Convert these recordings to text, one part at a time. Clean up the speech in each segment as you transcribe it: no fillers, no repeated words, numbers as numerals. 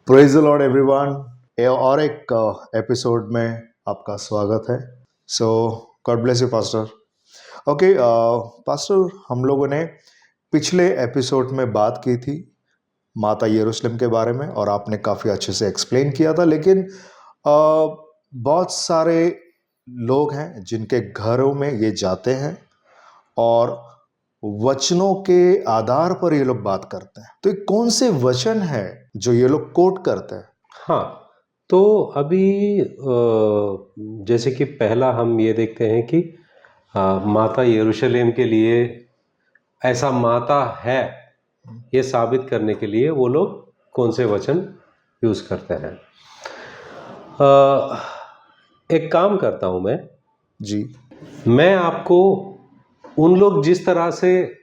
Praise the Lord everyone. और एक episode में आपका स्वागत है। So God bless you pastor. Okay pastor, हम लोगों ने पिछले एपिसोड में बात की थी माता यरूशलेम के बारे में और आपने काफ़ी अच्छे से एक्सप्लेन किया था, लेकिन बहुत सारे लोग हैं जिनके घरों में ये जाते हैं और वचनों के आधार पर ये लोग बात करते हैं। तो ये कौन से वचन है जो ये लोग कोट करते हैं? हाँ, तो अभी जैसे कि पहला हम ये देखते हैं कि माता यरूशलेम के लिए ऐसा माता है, ये साबित करने के लिए वो लोग कौन से वचन यूज़ करते हैं। एक काम करता हूँ जी, मैं आपको उन लोग जिस तरह से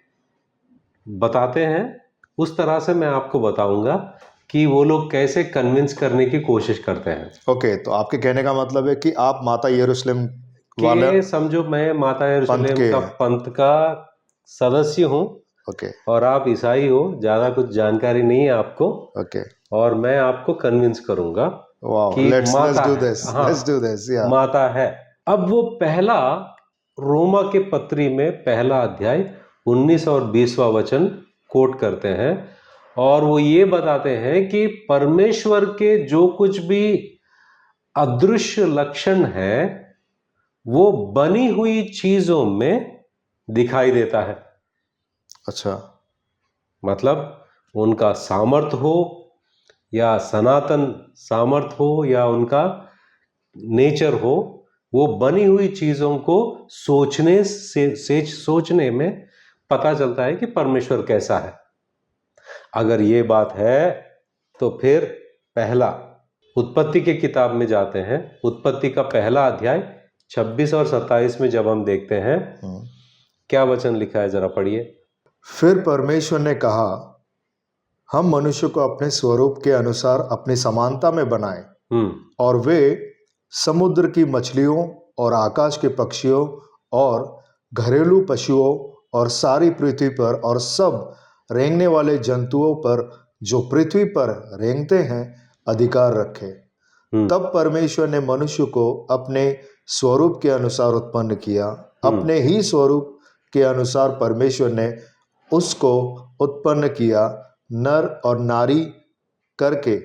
बताते हैं उस तरह से मैं आपको बताऊंगा कि वो लोग कैसे कन्विंस करने की कोशिश करते हैं। ओके। तो आपके कहने का मतलब है कि आप माता यरूशलेम वाले कि समझो मैं माता पंथ यरूशलेम के का हैं। पंथ का सदस्य हूँ ओके और आप ईसाई हो, ज़्यादा कुछ जानकारी नहीं है आपको, ओके, और मैं आपको कन्विंस करूंगा वाओ, कि लेट्स माता डू है। दिस, हाँ, लेट्स डू दिस, या माता है। अब वो पहला रोमा के पत्री में पहला अध्याय 19 और 20वां वचन कोट करते हैं और वो ये बताते हैं कि परमेश्वर के जो कुछ भी अदृश्य लक्षण है वो बनी हुई चीजों में दिखाई देता है। अच्छा, मतलब उनका सामर्थ हो या सनातन सामर्थ हो या उनका नेचर हो, वो बनी हुई चीजों को सोचने से सोचने में पता चलता है कि परमेश्वर कैसा है। अगर ये बात है तो फिर पहला उत्पत्ति की किताब में जाते हैं। उत्पत्ति का पहला अध्याय 26 और 27 में जब हम देखते हैं, क्या वचन लिखा है, जरा पढ़िए। फिर परमेश्वर ने कहा, हम मनुष्य को अपने स्वरूप के अनुसार अपनी समानता में बनाए और वे समुद्र की मछलियों और आकाश के पक्षियों और घरेलू पशुओं और सारी पृथ्वी पर और सब रेंगने वाले जंतुओं पर जो पृथ्वी पर रेंगते हैं अधिकार रखे। तब परमेश्वर ने मनुष्य को अपने स्वरूप के अनुसार उत्पन्न किया, अपने ही स्वरूप के अनुसार परमेश्वर ने उसको उत्पन्न किया, नर और नारी करके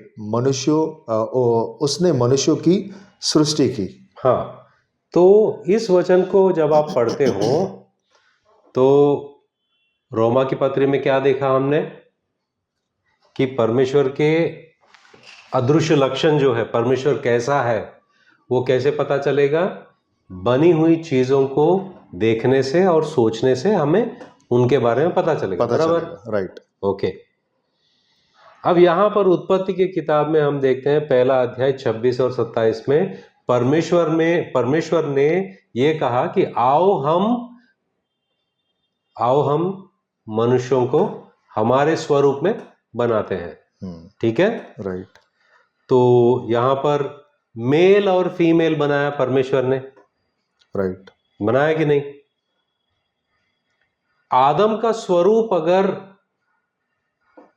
उसने मनुष्यों की सृष्टि की। हाँ, तो इस वचन को जब आप पढ़ते हो तो रोमा की पत्री में क्या देखा हमने कि परमेश्वर के अदृश्य लक्षण जो है, परमेश्वर कैसा है, वो कैसे पता चलेगा? बनी हुई चीजों को देखने से और सोचने से हमें उनके बारे में पता चलेगा। बराबर, राइट। ओके। अब यहां पर उत्पत्ति की किताब में हम देखते हैं पहला अध्याय 26 और 27 में परमेश्वर ने ये कहा कि आओ हम मनुष्यों को हमारे स्वरूप में बनाते हैं। ठीक है, राइट। तो यहां पर मेल और फीमेल बनाया परमेश्वर ने, राइट। बनाया कि नहीं? आदम का स्वरूप अगर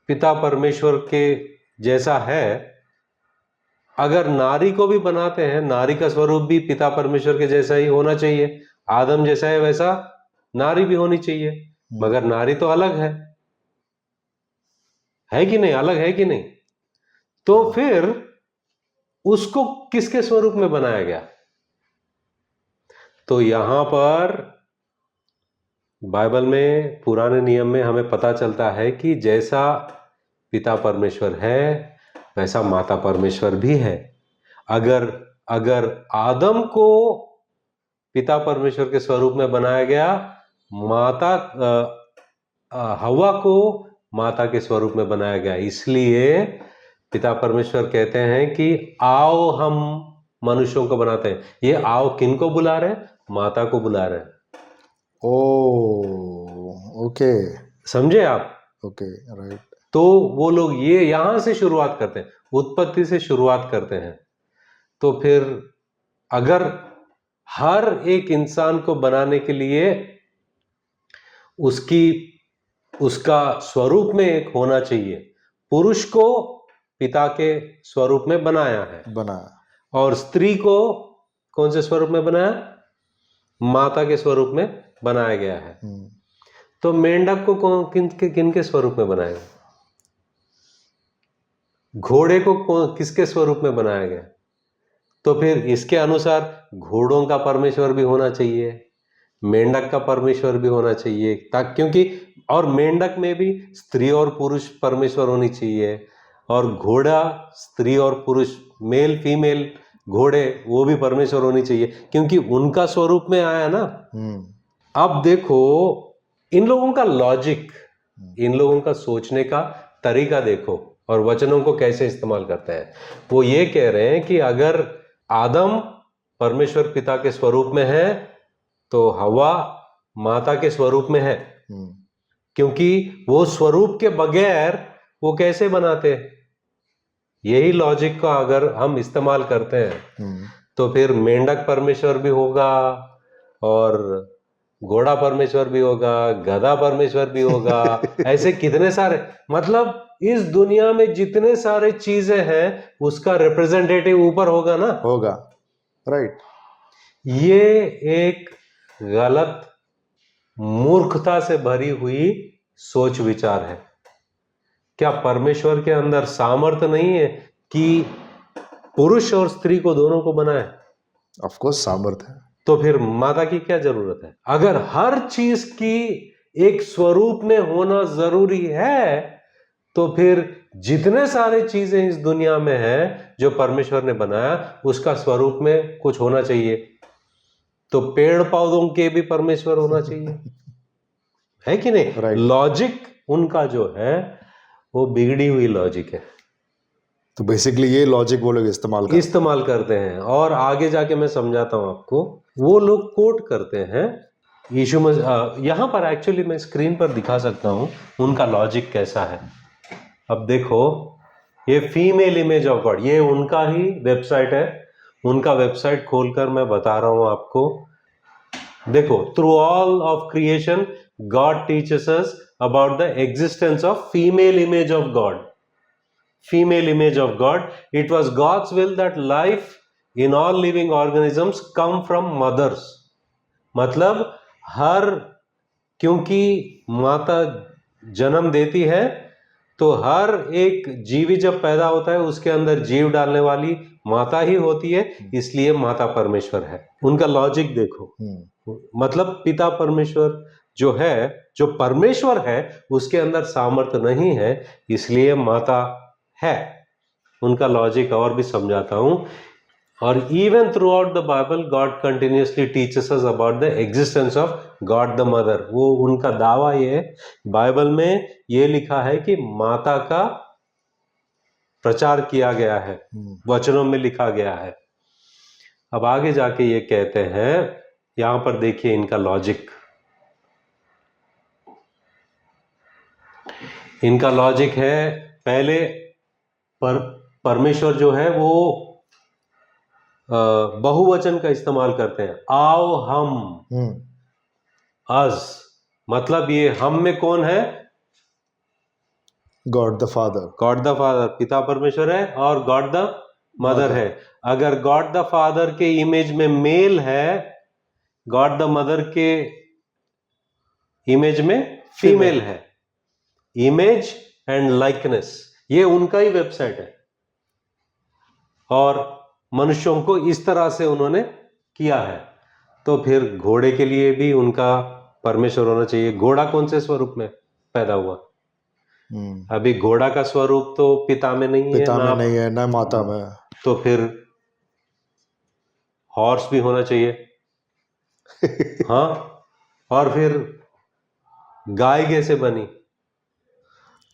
पिता परमेश्वर के जैसा है, अगर नारी को भी बनाते हैं, नारी का स्वरूप भी पिता परमेश्वर के जैसा ही होना चाहिए। आदम जैसा है वैसा नारी भी होनी चाहिए, मगर नारी तो अलग है कि नहीं? अलग है कि नहीं? तो फिर उसको किसके स्वरूप में बनाया गया? तो यहां पर बाइबल में, पुराने नियम में हमें पता चलता है कि जैसा पिता परमेश्वर है वैसा माता परमेश्वर भी है। अगर आदम को पिता परमेश्वर के स्वरूप में बनाया गया, माता हवा को माता के स्वरूप में बनाया गया, इसलिए पिता परमेश्वर कहते हैं कि आओ हम मनुष्यों को बनाते हैं। ये आओ किन को बुला रहे हैं? माता को बुला रहे हैं। ओके, समझे आप? Okay, right. तो वो लोग ये यहां से शुरुआत करते हैं, उत्पत्ति से शुरुआत करते हैं। तो फिर अगर हर एक इंसान को बनाने के लिए उसका स्वरूप में एक होना चाहिए। पुरुष को पिता के स्वरूप में बनाया है, और स्त्री को कौन से स्वरूप में बनाया? माता के स्वरूप में बनाया गया है। तो मेंढक को किन के स्वरूप में बनाया गया? घोड़े को किसके स्वरूप में बनाया गया? तो फिर इसके अनुसार घोड़ों का परमेश्वर भी होना चाहिए, मेंढक का परमेश्वर भी होना चाहिए, क्योंकि और मेंढक में भी स्त्री और पुरुष परमेश्वर होनी चाहिए, और घोड़ा स्त्री और पुरुष, मेल फीमेल घोड़े, वो भी परमेश्वर होनी चाहिए, क्योंकि उनका स्वरूप में आया ना। अब देखो इन लोगों का लॉजिक, इन लोगों का सोचने का तरीका देखो, और वचनों को कैसे इस्तेमाल करते हैं। वो ये कह रहे हैं कि अगर आदम परमेश्वर पिता के स्वरूप में है, तो हवा माता के स्वरूप में है, क्योंकि वो स्वरूप के बगैर वो कैसे बनाते? यही लॉजिक का अगर हम इस्तेमाल करते हैं तो फिर मेंढक परमेश्वर भी होगा, और घोड़ा परमेश्वर भी होगा, गधा परमेश्वर भी होगा, ऐसे कितने सारे, मतलब इस दुनिया में जितने सारे चीजें हैं उसका रिप्रेजेंटेटिव ऊपर होगा ना, होगा, राइट। ये एक गलत, मूर्खता से भरी हुई सोच विचार है। क्या परमेश्वर के अंदर सामर्थ्य नहीं है कि पुरुष और स्त्री को दोनों को बनाए? ऑफ कोर्स सामर्थ्य है। तो फिर माता की क्या जरूरत है? अगर हर चीज की एक स्वरूप में होना जरूरी है, तो फिर जितने सारे चीजें इस दुनिया में हैं जो परमेश्वर ने बनाया, उसका स्वरूप में कुछ होना चाहिए। तो पेड़ पौधों के भी परमेश्वर होना चाहिए, है कि नहीं? Right. लॉजिक उनका जो है वो बिगड़ी हुई लॉजिक है। तो बेसिकली ये लॉजिक वो लोग इस्तेमाल करते हैं, और आगे जाके मैं समझाता हूं आपको। वो लोग कोट करते हैं यीशु मसीह, यहां पर एक्चुअली मैं स्क्रीन पर दिखा सकता हूं उनका लॉजिक कैसा है। अब देखो, ये फीमेल इमेज ऑफ गॉड, ये उनका ही वेबसाइट है। उनका वेबसाइट खोलकर मैं बता रहा हूं आपको। देखो, through all of creation God teaches us about the existence of female image of God. Female image of God. It was God's will that life in all living organisms come from mothers. मतलब क्योंकि माता जन्म देती है, तो हर एक जीवी जब पैदा होता है उसके अंदर जीव डालने वाली माता ही होती है, इसलिए माता परमेश्वर है। उनका लॉजिक देखो, मतलब पिता परमेश्वर जो है, जो परमेश्वर है, उसके अंदर सामर्थ्य नहीं है, इसलिए माता है। उनका लॉजिक और भी समझाता हूं। और even through out the Bible God continuously teaches us about the existence of God the mother. वो उनका दावा ये है, बाइबल में ये लिखा है कि माता का प्रचार किया गया है, वचनों में लिखा गया है। अब आगे जाके ये कहते हैं, यहां पर देखिए इनका लॉजिक। इनका लॉजिक है, पहले परमेश्वर जो है वो बहुवचन का इस्तेमाल करते हैं। आओ हम, अस, मतलब ये हम में कौन है? God the father. God the father पिता परमेश्वर है, और गॉड द मदर है। अगर गॉड द फादर के इमेज में मेल है, गॉड द मदर के इमेज में फीमेल है। इमेज एंड लाइकनेस, ये उनका ही वेबसाइट है, और मनुष्यों को इस तरह से उन्होंने किया है। तो फिर घोड़े के लिए भी उनका परमेश्वर होना चाहिए। घोड़ा कौन से स्वरूप में पैदा हुआ? अभी घोड़ा का स्वरूप तो पिता में नहीं है, ना माता में। तो फिर हॉर्स भी होना चाहिए। हाँ, और फिर गाय कैसे बनी?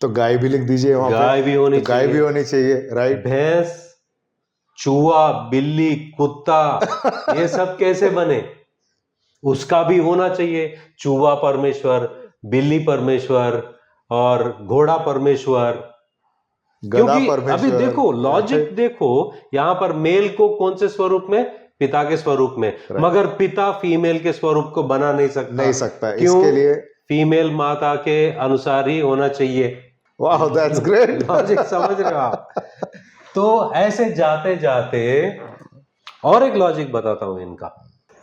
तो गाय भी लिख दीजिए वहां पे। गाय भी होनी चाहिए, गाय भी होनी चाहिए, राइट। भैंस, चूहा, बिल्ली, कुत्ता, ये सब कैसे बने? उसका भी होना चाहिए। चूहा परमेश्वर, बिल्ली परमेश्वर, और घोड़ा परमेश्वर, क्योंकि अभी देखो लॉजिक देखो, यहां पर मेल को कौन से स्वरूप में? पिता के स्वरूप में, मगर पिता फीमेल के स्वरूप को बना नहीं सकता। क्यों? इसके लिए फीमेल माता के अनुसार ही होना चाहिए। वाह, दैट्स ग्रेट। लॉजिक समझ रहे हो आप? तो ऐसे जाते जाते और एक लॉजिक बताता हूं इनका।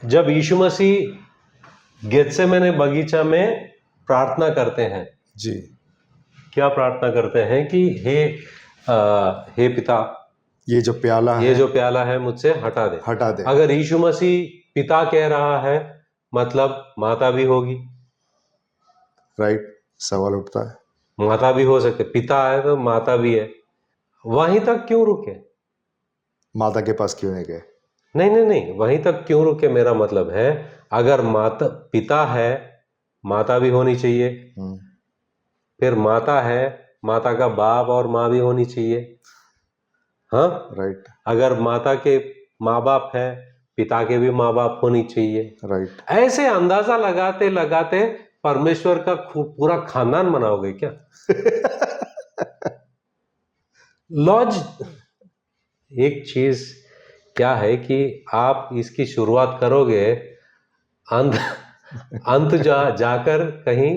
जब यीशु मसीह गेत्सेमने बगीचा में प्रार्थना करते हैं, जी, क्या प्रार्थना करते हैं कि हे पिता, ये जो प्याला ये है जो प्याला है मुझसे हटा दे। हटा दे। अगर यीशु मसीह पिता कह रहा है, मतलब माता भी होगी, राइट, सवाल उठता है। माता भी हो सकते, पिता है तो माता भी है, वहीं तक क्यों रुके? माता के पास क्यों नहीं गए? नहीं नहीं नहीं, वहीं तक क्यों रुके? मेरा मतलब है, अगर माता पिता है, माता भी होनी चाहिए, फिर माता है, माता का बाप और माँ भी होनी चाहिए। हाँ, राइट, अगर माता के माँ बाप है, पिता के भी माँ बाप होनी चाहिए। राइट। ऐसे अंदाजा लगाते लगाते परमेश्वर का पूरा खानदान बनाओगे क्या? लॉज एक चीज क्या है कि आप इसकी शुरुआत करोगे, अंत अंत जाकर कहीं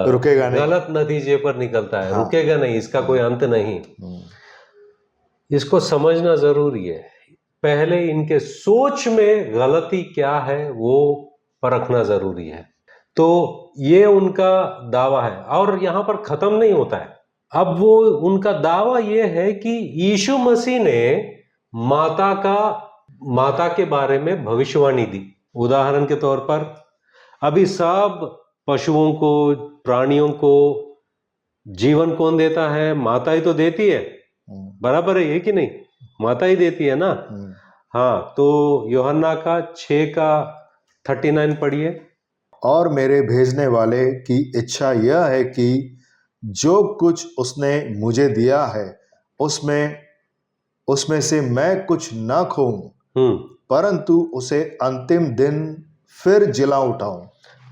रुकेगा नहीं। गलत नतीजे पर निकलता है। हाँ। रुकेगा नहीं, इसका कोई अंत नहीं। इसको समझना जरूरी है। पहले इनके सोच में गलती क्या है वो परखना जरूरी है। तो ये उनका दावा है और यहां पर खत्म नहीं होता है। अब वो उनका दावा ये है कि यीशु मसीह ने माता के बारे में भविष्यवाणी दी। उदाहरण के तौर पर अभी सब पशुओं को, प्राणियों को जीवन कौन देता है? माता ही तो देती है, बराबर है ये कि नहीं? माता ही देती है ना। हाँ, तो यूहन्ना का 6:39 पढ़िए। और मेरे भेजने वाले की इच्छा यह है कि जो कुछ उसने मुझे दिया है उसमें से मैं कुछ ना खोऊं, परंतु उसे अंतिम दिन फिर जिला उठाऊं।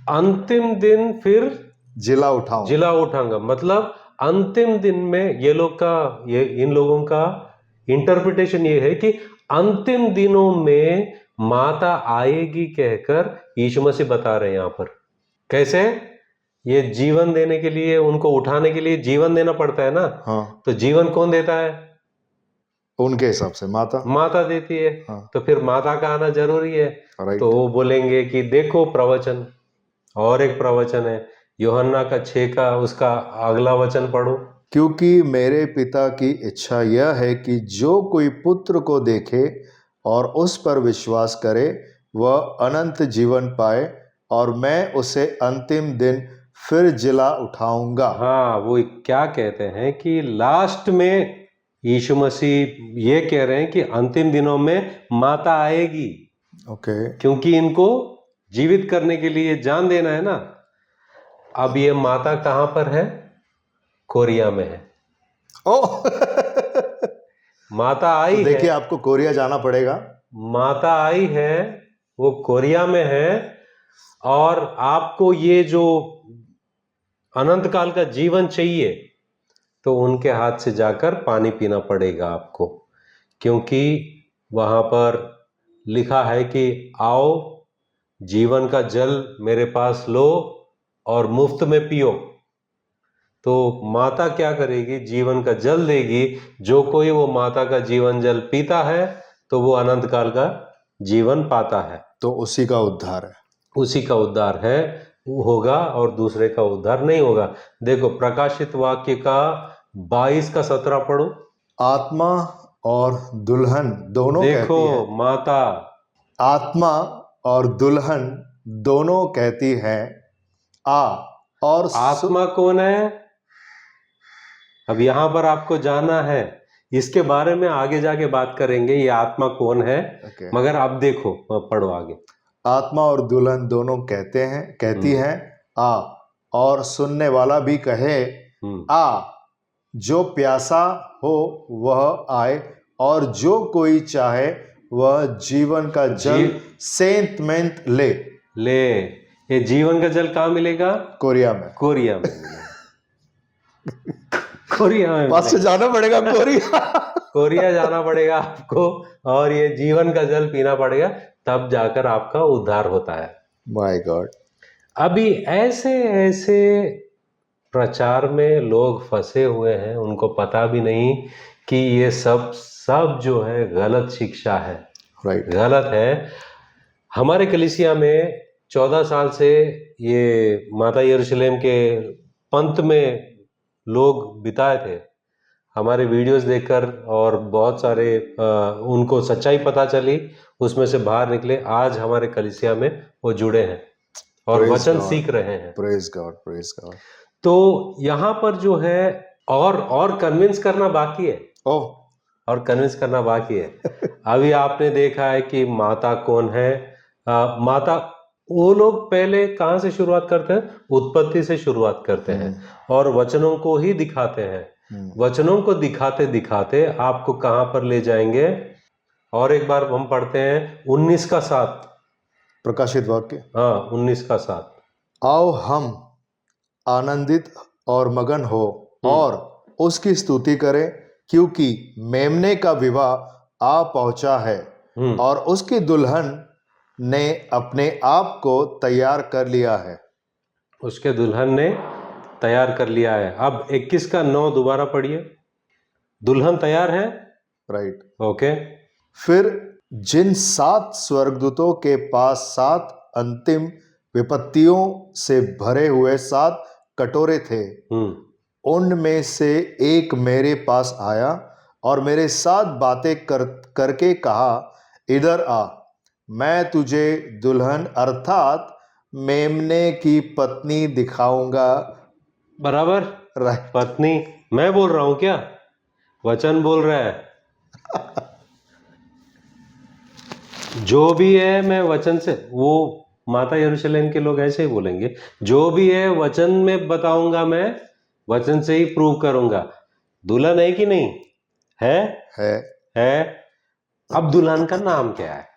अंतिम दिन फिर जिला उठाऊंगा, मतलब अंतिम दिन में इन लोगों का इंटरप्रिटेशन ये है कि अंतिम दिनों में माता आएगी कहकर यीशु मसीह बता रहे हैं यहां पर। कैसे? ये जीवन देने के लिए, उनको उठाने के लिए जीवन देना पड़ता है ना। हाँ। तो जीवन कौन देता है? उनके हिसाब से माता देती है। हाँ। तो फिर माता का आना जरूरी है। राइट। तो वो बोलेंगे कि देखो प्रवचन, और एक प्रवचन है यूहन्ना का 6 का, उसका अगला वचन पढ़ो। क्योंकि मेरे पिता की इच्छा यह है कि जो कोई पुत्र को देखे और उस पर विश्वास करे वह अनंत जीवन पाए, और मैं उसे अंतिम दिन फिर जिला उठाऊंगा। हाँ, वो क्या कहते हैं कि लास्ट में यीशु मसीह ये कह रहे हैं कि अंतिम दिनों में माता आएगी। ओके। क्योंकि इनको जीवित करने के लिए जान देना है ना। अब ये माता कहां पर है? कोरिया में है। माता आई तो देखिए, है, आपको कोरिया जाना पड़ेगा। माता आई है, वो कोरिया में है, और आपको ये जो अनंत काल का जीवन चाहिए तो उनके हाथ से जाकर पानी पीना पड़ेगा आपको। क्योंकि वहां पर लिखा है कि आओ जीवन का जल मेरे पास लो और मुफ्त में पियो। तो माता क्या करेगी? जीवन का जल देगी। जो कोई वो माता का जीवन जल पीता है तो वो अनंत काल का जीवन पाता है। तो उसी का उद्धार है। उसी का उद्धार है होगा, और दूसरे का उद्धार नहीं होगा। देखो प्रकाशित वाक्य का 22:17 पढ़ो। आत्मा और दुल्हन दोनों देखो कहती है। माता, आत्मा और दुल्हन दोनों कहती हैं आ। और आत्मा कौन है? अब यहां पर आपको जानना है, इसके बारे में आगे जाके बात करेंगे ये आत्मा कौन है। मगर अब देखो, पढ़ो आगे। आत्मा और दुल्हन दोनों कहती हैं आ, और सुनने वाला भी कहे आ। जो प्यासा हो वह आए, और जो कोई चाहे वह जीवन का जल सेंत मेंत ले। ये जीवन का जल कहाँ मिलेगा? कोरिया में। कोरिया में कोरिया में पास से जाना पड़ेगा कोरिया। कोरिया जाना पड़ेगा आपको, और ये जीवन का जल पीना पड़ेगा, तब जाकर आपका उद्धार होता है। My God. अभी ऐसे ऐसे प्रचार में लोग फंसे हुए हैं, उनको पता भी नहीं कि ये सब जो है गलत शिक्षा है, राइट। गलत है। हमारे कलीसिया में 14 साल से ये माता यरूशलेम के पंथ में लोग बिताए थे, हमारे वीडियोस देखकर, और बहुत सारे उनको सच्चाई पता चली, उसमें से बाहर निकले, आज हमारे कलीसिया में वो जुड़े हैं और Praise वचन God. सीख रहे हैं। Praise God, praise God. तो यहाँ पर जो है और कन्विंस करना बाकी है, ओह, और कन्विंस करना बाकी है। अभी आपने देखा है कि माता कौन है। माता, वो लोग पहले कहाँ से शुरुआत करते हैं? उत्पत्ति से शुरुआत करते हैं और वचनों को ही दिखाते हैं। वचनों को दिखाते दिखाते आपको कहाँ पर ले जाएंगे? और एक बार हम पढ़ते हैं 19:7, प्रकाशित वाक्य। हाँ 19:7। आओ हम आनंदित और मगन हो और उसकी स्तुति करें, क्योंकि मेमने का विवाह आ पहुंचा है और उसकी दुल्हन ने अपने आप को तैयार कर लिया है। उसके दुल्हन ने तैयार कर लिया है। अब 21:9 दोबारा पढ़िए। दुल्हन तैयार है, राइट। ओके। फिर जिन 7 स्वर्गदूतों के पास 7 अंतिम विपत्तियों से भरे हुए 7 कटोरे थे, उनमें से एक मेरे पास आया और मेरे साथ बातें करके कहा, इधर आ, मैं तुझे दुल्हन अर्थात मेमने की पत्नी दिखाऊंगा। बराबर, राइट। पत्नी मैं बोल रहा हूं क्या? वचन बोल रहा है। जो भी है मैं वचन से, वो माता यरूशलेम के लोग ऐसे ही बोलेंगे, जो भी है वचन में बताऊंगा, मैं वचन से ही प्रूव करूंगा। दुल्हन है कि नहीं है? है। अब दुल्हन का नाम क्या है?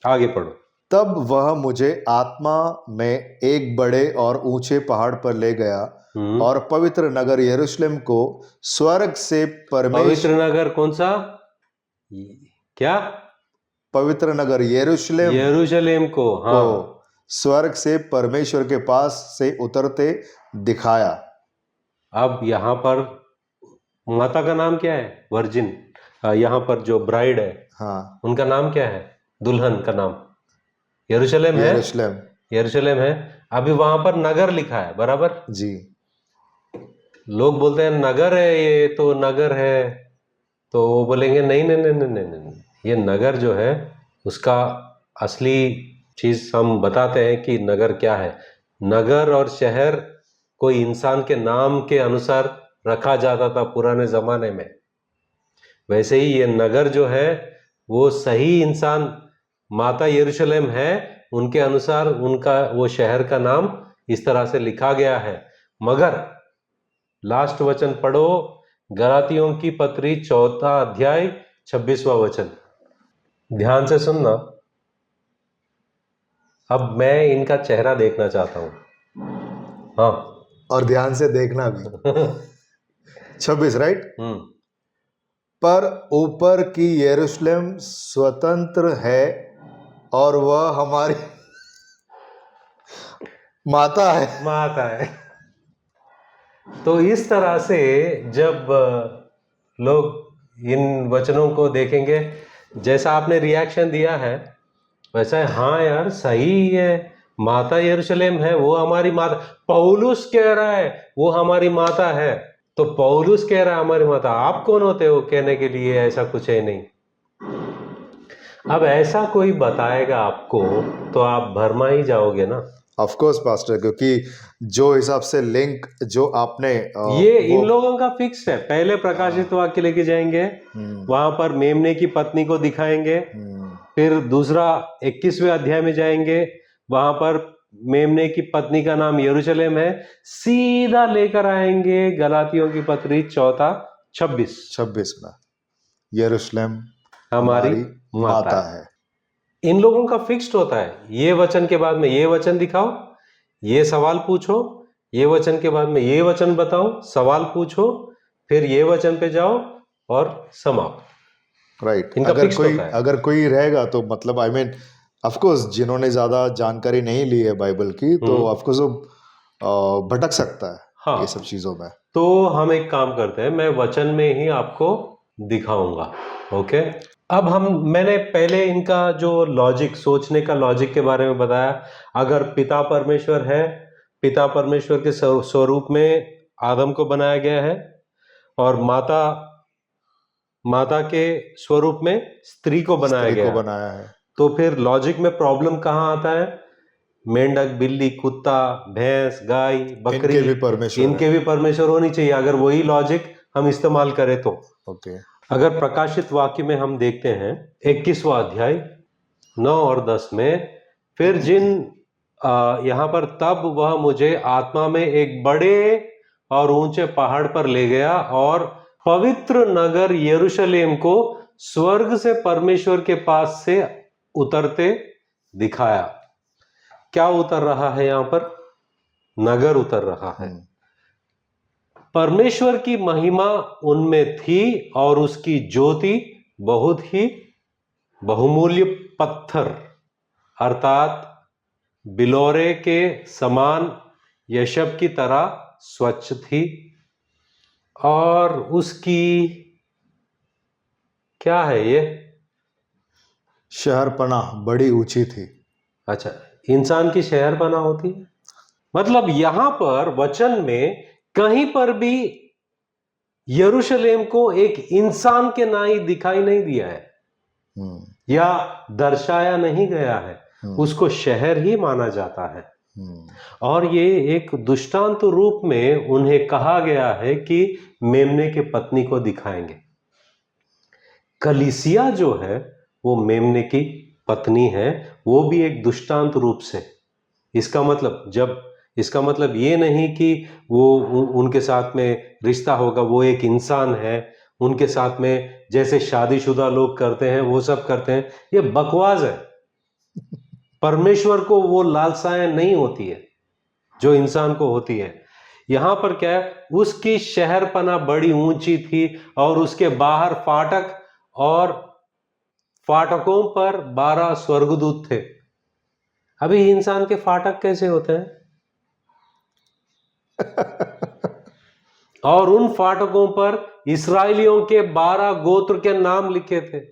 आगे पढ़ो। तब वह मुझे आत्मा में एक बड़े और ऊंचे पहाड़ पर ले गया और पवित्र नगर यरूशलेम को स्वर्ग से पवित्र नगर कौन सा? क्या? पवित्र नगर यरूशलेम को, हाँ, को स्वर्ग से परमेश्वर के पास से उतरते दिखाया। अब यहाँ पर माता का नाम क्या है? वर्जिन। यहाँ पर जो ब्राइड है, हाँ, उनका नाम क्या है? दुल्हन का नाम यरूशलेम है। यरूशलेम है। अभी वहां पर नगर लिखा है, बराबर जी। लोग बोलते हैं नगर है, ये तो नगर है, तो वो बोलेंगे नहीं नहीं नहीं नहीं नहीं नहीं, ये नगर जो है उसका असली चीज हम बताते हैं कि नगर क्या है। नगर और शहर कोई इंसान के नाम के अनुसार रखा जाता था पुराने जमाने में, वैसे ही ये नगर जो है वो सही इंसान माता यरूशलेम है, उनके अनुसार उनका वो शहर का नाम इस तरह से लिखा गया है। मगर लास्ट वचन पढ़ो, गलातियों की पत्री 4 अध्याय 26वां वचन, ध्यान से सुनना। अब मैं इनका चेहरा देखना चाहता हूं, हाँ, और ध्यान से देखना भी। 26, राइट। पर ऊपर की यरूशलेम स्वतंत्र है और वह हमारी माता है। तो इस तरह से जब लोग इन वचनों को देखेंगे, जैसा आपने रिएक्शन दिया है वैसा है, हाँ यार सही है, माता यरूशलेम है, वो हमारी माता। पौलुस कह रहा है वो हमारी माता है, तो पौलुस कह रहा है हमारी माता, आप कौन होते हो कहने के लिए ऐसा कुछ है नहीं। अब ऐसा कोई बताएगा आपको तो आप भरमा ही जाओगे ना। ऑफ कोर्स पास्टर, क्योंकि जो हिसाब से लिंक जो आपने ये इन लोगों का फिक्स है। पहले प्रकाशित वाक्य लेके जाएंगे, वहां पर मेमने की पत्नी को दिखाएंगे, फिर दूसरा 21वें अध्याय में जाएंगे, वहां पर मेमने की पत्नी का नाम यरूशलेम है, सीधा लेकर आएंगे गलातियों की पत्री 4:26 में यरूशलेम हमारी माता है। इन लोगों का फिक्स्ड होता है, ये वचन के बाद में ये वचन दिखाओ, ये सवाल पूछो, ये वचन के बाद में ये वचन बताओ, सवाल पूछो, फिर ये वचन पे जाओ और समाप्त। राइट। right. अगर कोई रहेगा तो मतलब आई मीन ऑफ कोर्स जिन्होंने ज्यादा जानकारी नहीं ली है बाइबल की, तो ऑफ कोर्स वो भटक सकता है। हाँ, ये सब चीजों में। तो हम एक काम करते हैं, मैं वचन में ही आपको दिखाऊंगा। ओके, अब मैंने पहले इनका जो लॉजिक, सोचने का लॉजिक के बारे में बताया। अगर पिता परमेश्वर है, पिता परमेश्वर के स्वरूप में आदम को बनाया गया है, और माता के स्वरूप में स्त्री को बनाया गया है, तो फिर लॉजिक में प्रॉब्लम कहाँ आता है? मेंढक, बिल्ली, कुत्ता, भैंस, गाय, बकरी, इनके भी परमेश्वर होनी चाहिए, अगर वही लॉजिक हम इस्तेमाल करें तो। ओके। अगर प्रकाशित वाक्य में हम देखते हैं 21वां अध्याय 9 और 10 में, फिर यहाँ पर, तब वह मुझे आत्मा में एक बड़े और ऊंचे पहाड़ पर ले गया और पवित्र नगर यरूशलेम को स्वर्ग से परमेश्वर के पास से उतरते दिखाया। क्या उतर रहा है यहाँ पर? नगर उतर रहा है। परमेश्वर की महिमा उनमें थी और उसकी ज्योति बहुत ही बहुमूल्य पत्थर अर्थात बिलोरे के समान यशब की तरह स्वच्छ थी, और उसकी क्या है ये? शहरपना बड़ी ऊंची थी। अच्छा, इंसान की शहरपना होती है? मतलब यहां पर वचन में कहीं पर भी यरूशलेम को एक इंसान के नाई दिखाई नहीं दिया है या दर्शाया नहीं गया है, उसको शहर ही माना जाता है। और ये एक दृष्टांत रूप में उन्हें कहा गया है कि मेमने के पत्नी को दिखाएंगे। कलीसिया जो है वो मेमने की पत्नी है, वो भी एक दृष्टांत रूप से। इसका मतलब ये नहीं कि वो उनके साथ में रिश्ता होगा, वो एक इंसान है, उनके साथ में जैसे शादीशुदा लोग करते हैं वो सब करते हैं, ये बकवास है। परमेश्वर को वो लालसाएं नहीं होती है जो इंसान को होती है। यहां पर क्या है? उसकी शहरपना बड़ी ऊंची थी और उसके बाहर फाटक, और फाटकों पर 12 स्वर्गदूत थे। अभी इंसान के फाटक कैसे होते हैं? और उन फाटकों पर इस्राएलियों के 12 गोत्र के नाम लिखे थे।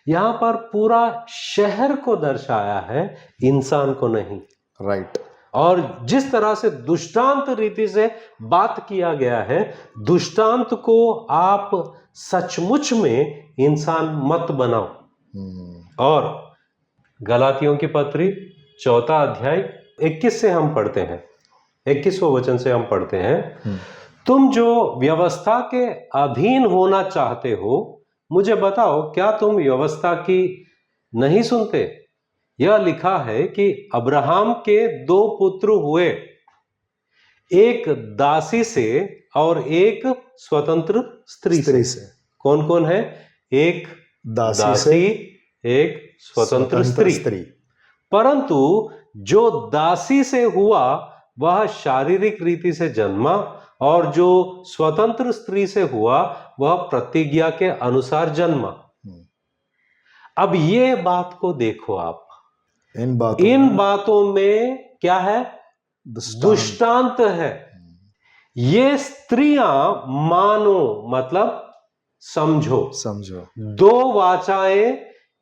यहां पर पूरा शहर को दर्शाया है, इंसान को नहीं। राइट। और जिस तरह से दुष्टांत रीति से बात किया गया है, दुष्टांत को आप सचमुच में इंसान मत बनाओ। और गलातियों की पत्री 4 अध्याय 21 से हम पढ़ते हैं, 21वें वचन से हम पढ़ते हैं, तुम जो व्यवस्था के अधीन होना चाहते हो, मुझे बताओ, क्या तुम व्यवस्था की नहीं सुनते? यह लिखा है कि अब्राहम के 2 पुत्र हुए, एक दासी से और एक स्वतंत्र स्त्री से। कौन कौन है? एक दासी, एक स्वतंत्र स्त्री। परंतु जो दासी से हुआ वह शारीरिक रीति से जन्मा, और जो स्वतंत्र स्त्री से हुआ वह प्रतिज्ञा के अनुसार जन्मा। अब ये बात को देखो आप, इन बातों में क्या है? दुष्टांत है। ये स्त्रियां मानो, मतलब समझो 2 वाचाएं,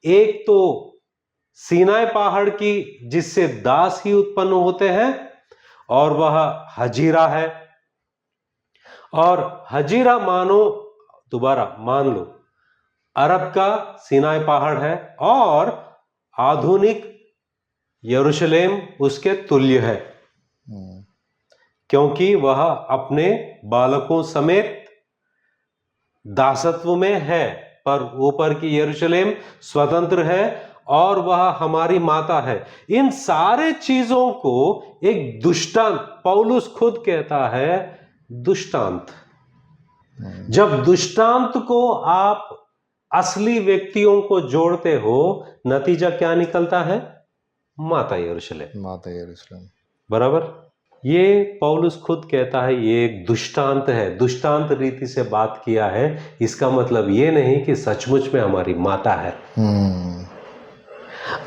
एक तो सीनाई पहाड़ की जिससे दास ही उत्पन्न होते हैं, और वह हजीरा है। और हजीरा मानो, दोबारा मान लो, अरब का सीनाई पहाड़ है, और आधुनिक यरूशलेम उसके तुल्य है, क्योंकि वह अपने बालकों समेत दासत्व में है, पर ऊपर की यरूशलेम स्वतंत्र है और वह हमारी माता है। इन सारे चीजों को एक दुष्टांत, पौलुस खुद कहता है दुष्टांत। जब दुष्टांत को आप असली व्यक्तियों को जोड़ते हो, नतीजा क्या निकलता है? माता यरूशलेम। बराबर? ये पौलुस खुद कहता है ये एक दुष्टांत है, दुष्टांत रीति से बात किया है। इसका मतलब ये नहीं कि सचमुच में हमारी माता है।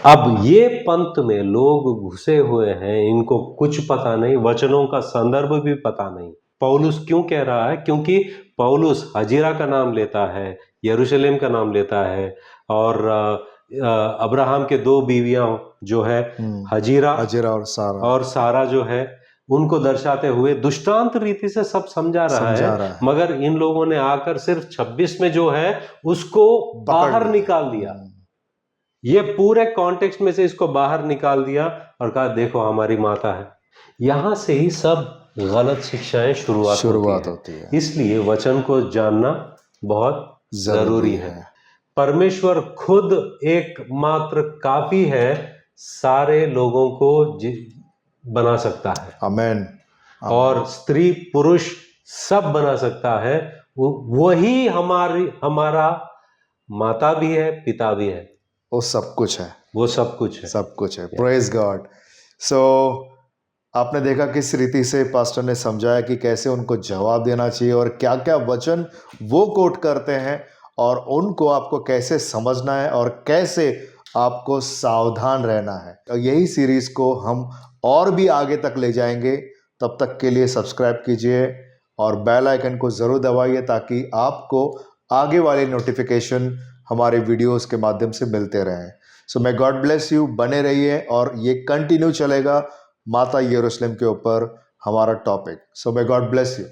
अब ये पंथ में लोग घुसे हुए हैं, इनको कुछ पता नहीं, वचनों का संदर्भ भी पता नहीं। पौलुस क्यों कह रहा है? क्योंकि पौलुस हजीरा का नाम लेता है, यरूशलेम का नाम लेता है, और अब्राहम के 2 बीवियां जो है हजीरा और सारा जो है, उनको दर्शाते हुए दुष्टांत रीति से सब समझा रहा है। मगर इन लोगों ने आकर सिर्फ 26 में जो है उसको बाहर निकाल दिया। ये पूरे कॉन्टेक्स्ट में से इसको बाहर निकाल दिया और कहा देखो हमारी माता है। यहां से ही सब गलत शिक्षाएं शुरुआत होती है। इसलिए वचन को जानना बहुत जरूरी है। परमेश्वर खुद एकमात्र काफी है, सारे लोगों को बना सकता है। आमेन। और स्त्री पुरुष सब बना सकता है। वही हमारा माता भी है, पिता भी है, वो सब कुछ है, सब कुछ है। Praise God. सो आपने देखा किस रीति से पास्टर ने समझाया कि कैसे उनको जवाब देना चाहिए और क्या क्या वचन वो कोट करते हैं और उनको आपको कैसे समझना है और कैसे आपको सावधान रहना है। और यही सीरीज को हम और भी आगे तक ले जाएंगे। तब तक के लिए सब्सक्राइब कीजिए और बेल आइकन को ज़रूर दबाइए ताकि आपको आगे वाले नोटिफिकेशन हमारे वीडियोस के माध्यम से मिलते रहें। सो may गॉड ब्लेस यू। बने रहिए और ये कंटिन्यू चलेगा माता यरूशलेम के ऊपर हमारा topic. So may God bless you.